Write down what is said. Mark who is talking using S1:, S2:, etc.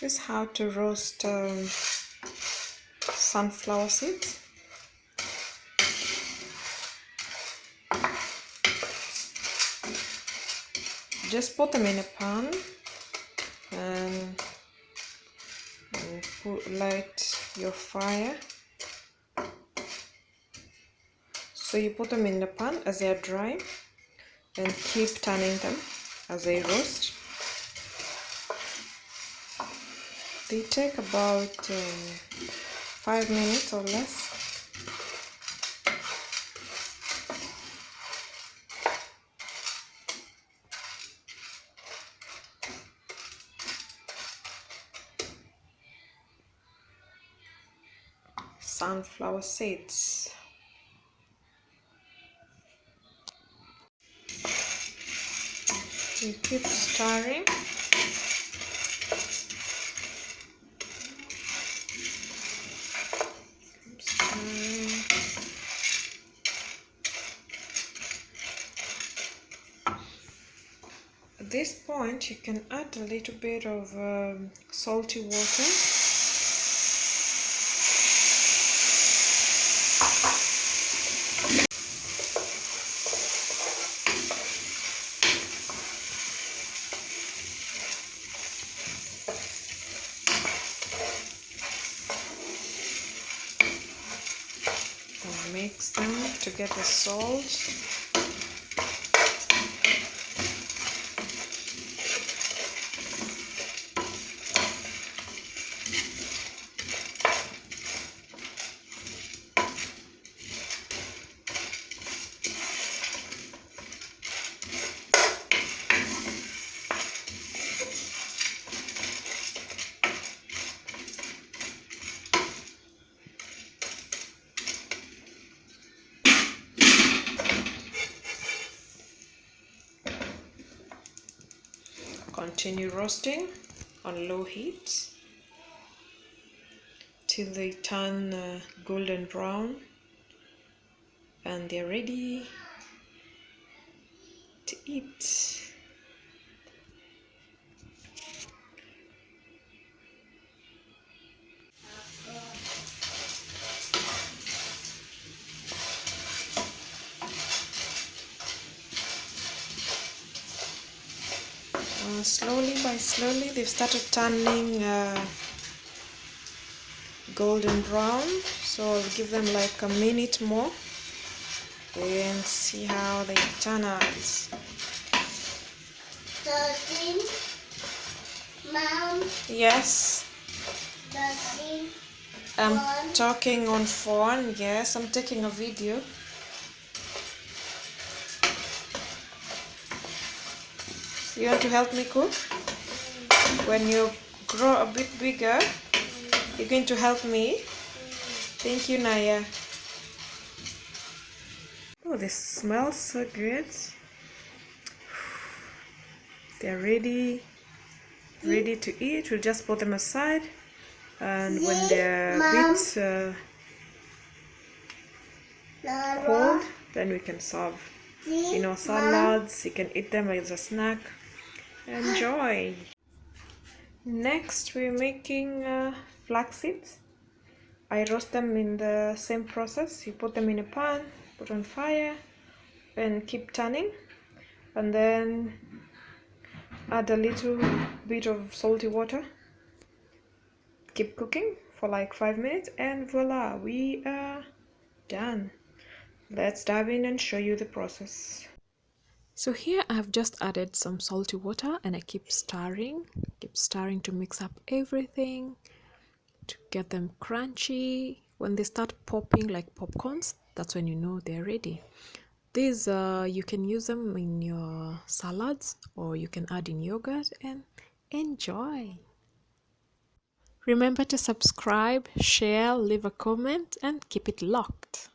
S1: This is how to roast sunflower seeds. Just put them in a pan and light your fire. So you put them in the pan as they are dry and keep turning them as they roast. They take about 5 minutes or less. Sunflower seeds. You keep stirring. At this point, you can add a little bit of salty water. And mix them to get the salt. Continue roasting on low heat till they turn golden brown and they're ready to eat. Slowly they've started turning golden brown, so I'll give them like a minute more and see how they turn out.
S2: Mom?
S1: Yes? I'm talking on phone. Yes, I'm taking a video. You want to help me cook? When you grow a bit bigger, you're going to help me? Thank you, Naya. Oh, this smells so good. They're ready to eat. We'll just put them aside, and when they're a bit cold, then we can serve. You know, salads. You can eat them as a snack. Enjoy. Next, we're making flax seeds. I roast them in the same process. You put them in a pan, put on fire, and keep turning, and then add a little bit of salty water. Keep cooking for like 5 minutes, and voila, we are done. Let's dive in and show you the process. So here I've just added some salty water and I keep stirring to mix up everything to get them crunchy. When they start popping like popcorns, that's when you know they're ready. These you can use them in your salads or you can add in yogurt and enjoy. Remember to subscribe, share, leave a comment and keep it locked.